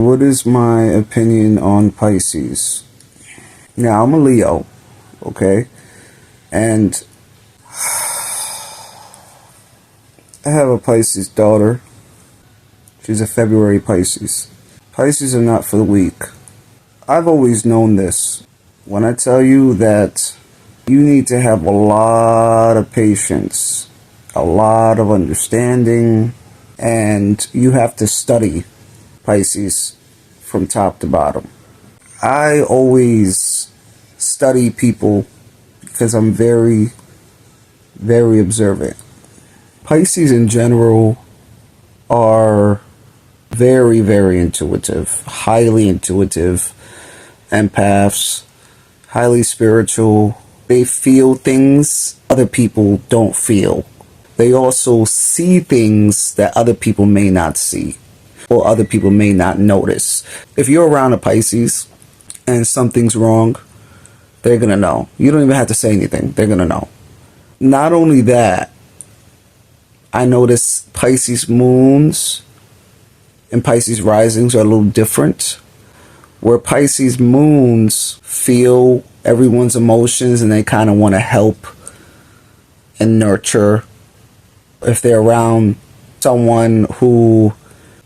What is my opinion on Pisces? Now, I'm a Leo, okay? And I have a Pisces daughter. She's a February Pisces. Pisces are not for the weak. I've always known this. When I tell you that you need to have a lot of patience, a lot of understanding, and you have to study Pisces from top to bottom. I always study people because I'm very, very observant. Pisces in general are very, very intuitive, highly intuitive, empaths, highly spiritual. They feel things other people don't feel. They also see things that other people may not see or other people may not notice. If you're around a Pisces and something's wrong, they're going to know. You don't even have to say anything. They're going to know. Not only that, I notice Pisces moons and Pisces risings are a little different. Where Pisces moons feel everyone's emotions and they kind of want to help and nurture. If they're around someone who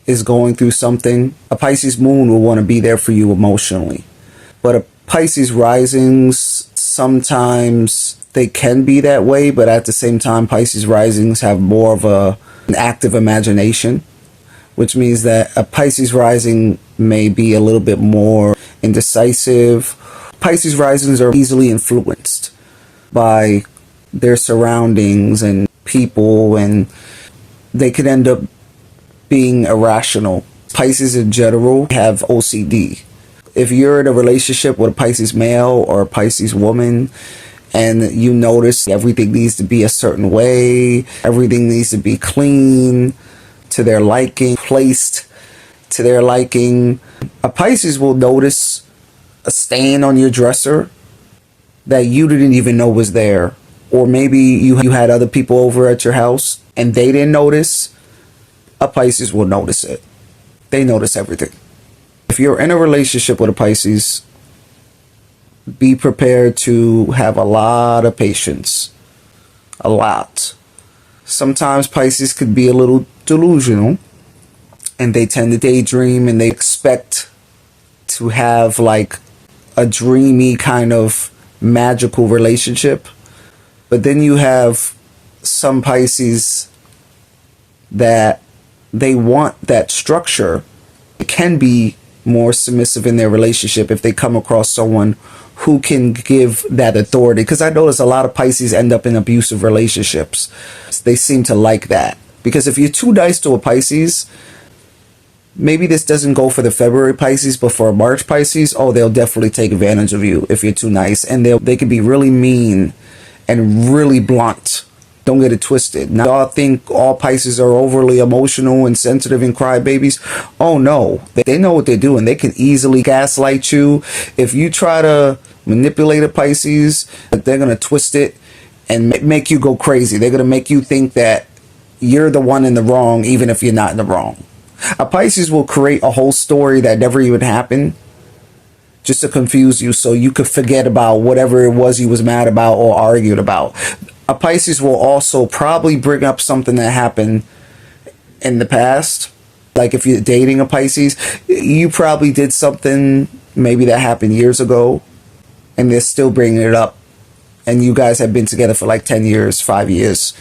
is going through something, a Pisces moon will want to be there for you emotionally. But a Pisces risings, sometimes they can be that way, but at the same time, Pisces risings have more of an active imagination, which means that a Pisces rising may be a little bit more indecisive. Pisces risings are easily influenced by their surroundings and people, and they could end up being irrational. Pisces in general have OCD. If you're in a relationship with a Pisces male or a Pisces woman and you notice everything needs to be a certain way, everything needs to be clean, to their liking, placed to their liking, a Pisces will notice a stain on your dresser that you didn't even know was there. Or maybe you had other people over at your house and they didn't notice. A Pisces will notice it. They notice everything. If you're in a relationship with a Pisces, be prepared to have a lot of patience. A lot. Sometimes Pisces could be a little delusional and they tend to daydream and they expect to have like a dreamy kind of magical relationship. But then you have some Pisces that they want that structure. It can be more submissive in their relationship if they come across someone who can give that authority. Because I notice a lot of Pisces end up in abusive relationships. They seem to like that. Because if you're too nice to a Pisces, maybe this doesn't go for the February Pisces, but for a March Pisces, oh, they'll definitely take advantage of you if you're too nice. And they can be really mean and really blunt. Don't get it twisted. Now, y'all think all Pisces are overly emotional and sensitive and crybabies. Oh, no. They know what they're doing. They can easily gaslight you. If you try to manipulate a Pisces, they're going to twist it and make you go crazy. They're going to make you think that you're the one in the wrong, even if you're not in the wrong. A Pisces will create a whole story that never even happened just to confuse you so you could forget about whatever it was you was mad about or argued about. A Pisces will also probably bring up something that happened in the past. Like if you're dating a Pisces, you probably did something maybe that happened years ago and they're still bringing it up. And you guys have been together for like 10 years, 5 years,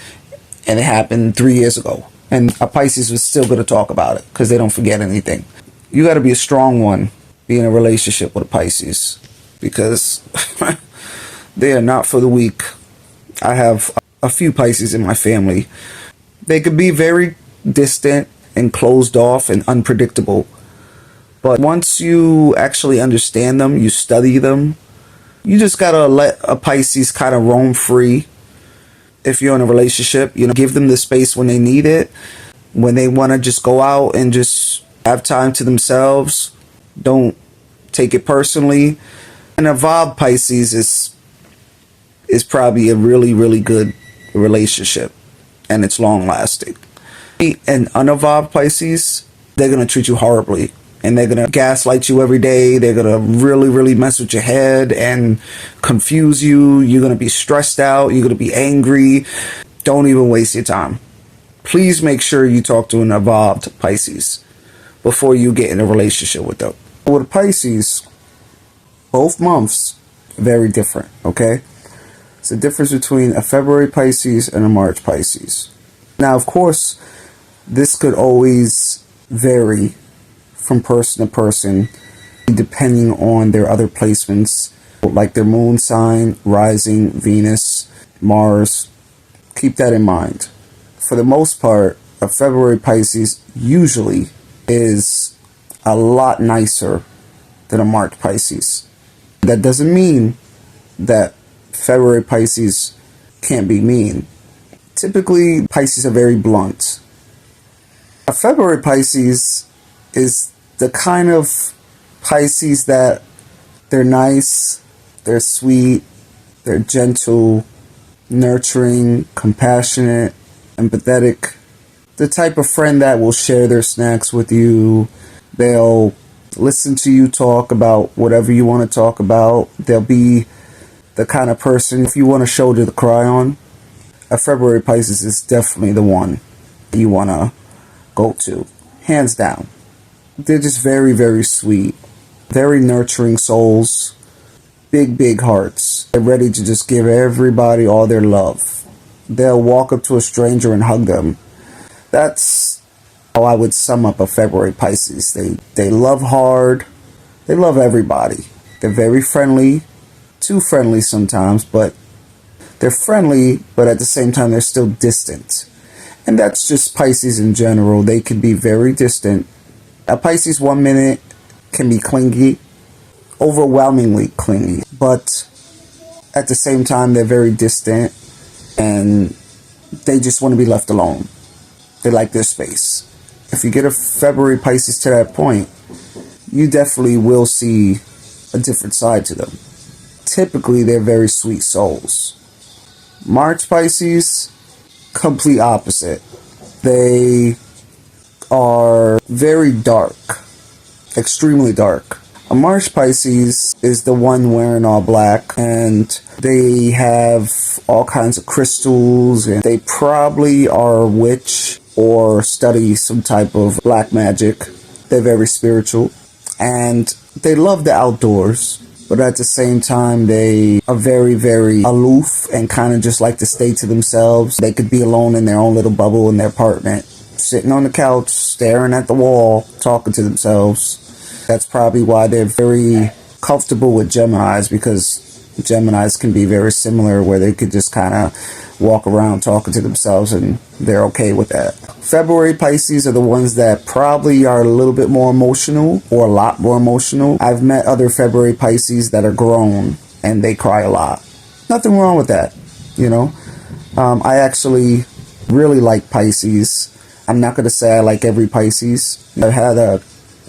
and it happened 3 years ago. And a Pisces was still going to talk about it because they don't forget anything. You got to be a strong one, be in a relationship with a Pisces, because they are not for the weak. I have a few Pisces in my family. They could be very distant and closed off and unpredictable. But once you actually understand them, you study them, you just got to let a Pisces kind of roam free. If you're in a relationship, give them the space when they need it. When they want to just go out and just have time to themselves, don't take it personally. An evolved Pisces is probably a really, really good relationship, and it's long lasting. An unevolved Pisces, they're going to treat you horribly and they're going to gaslight you every day. They're going to really, really mess with your head and confuse you. You're going to be stressed out. You're going to be angry. Don't even waste your time. Please make sure you talk to an evolved Pisces before you get in a relationship with them. With Pisces, both months, very different, okay? It's the difference between a February Pisces and a March Pisces. Now, of course, this could always vary from person to person, depending on their other placements, like their moon sign, rising, Venus, Mars. Keep that in mind. For the most part, a February Pisces usually is a lot nicer than a March Pisces. That doesn't mean that February Pisces can't be mean. Typically, Pisces are very blunt. A February Pisces is the kind of Pisces that they're nice, they're sweet, they're gentle, nurturing, compassionate, empathetic. The type of friend that will share their snacks with you. They'll listen to you talk about whatever you want to talk about. They'll be the kind of person, if you want a shoulder to cry on, a February Pisces is definitely the one you want to go to. Hands down. They're just very, very sweet. Very nurturing souls. Big, big hearts. They're ready to just give everybody all their love. They'll walk up to a stranger and hug them. That's how I would sum up a February Pisces. They love hard. They love everybody. They're very friendly. Too friendly sometimes, but they're friendly, but at the same time they're still distant. And that's just Pisces in general. They can be very distant. A Pisces 1 minute can be clingy, overwhelmingly clingy, but at the same time they're very distant and they just want to be left alone. They like their space. If you get a February Pisces to that point, you definitely will see a different side to them. Typically, they're very sweet souls. March Pisces, complete opposite. They are very dark, extremely dark. A March Pisces is the one wearing all black, and they have all kinds of crystals, and they probably are a witch or study some type of black magic. They're very spiritual, and they love the outdoors. But at the same time, they are very, very aloof and kind of just like to stay to themselves. They could be alone in their own little bubble in their apartment, sitting on the couch, staring at the wall, talking to themselves. That's probably why they're very comfortable with Geminis, because Geminis can be very similar, where they could just kind of walk around talking to themselves and they're okay with that. February Pisces are the ones that probably are a little bit more emotional, or a lot more emotional. I've met other February Pisces that are grown and they cry a lot. Nothing wrong with that, you know. I actually really like Pisces. I'm not going to say I like every Pisces. I had a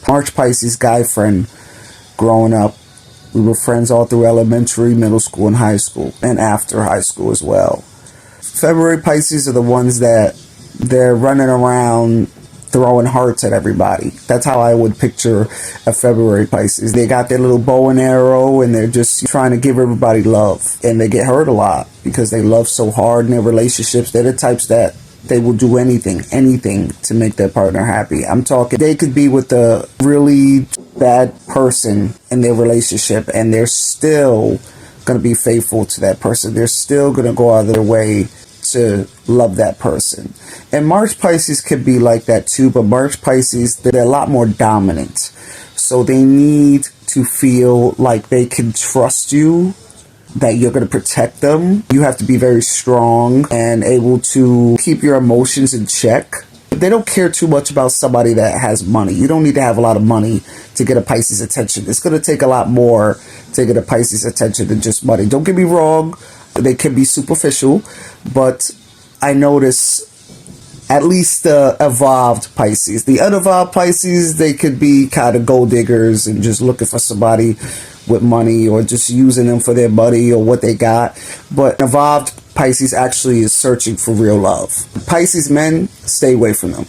March Pisces guy friend growing up. We were friends all through elementary, middle school, and high school, and after high school as well. February Pisces are the ones that they're running around throwing hearts at everybody. That's how I would picture a February Pisces. They got their little bow and arrow and they're just trying to give everybody love. And they get hurt a lot because they love so hard in their relationships. They're the types that they will do anything to make their partner happy. I'm talking, they could be with a really bad person in their relationship and they're still going to be faithful to that person. They're still going to go out of their way to love that person. And March Pisces could be like that too, but March Pisces, they're a lot more dominant. So they need to feel like they can trust you, that you're going to protect them. You have to be very strong and able to keep your emotions in check. They don't care too much about somebody that has money. You don't need to have a lot of money to get a Pisces attention. It's going to take a lot more to get a Pisces attention than just money. Don't get me wrong. They can be superficial, but I notice at least the evolved Pisces. The unevolved Pisces, they could be kind of gold diggers and just looking for somebody with money or just using them for their money or what they got. But evolved Pisces actually is searching for real love. Pisces men, stay away from them.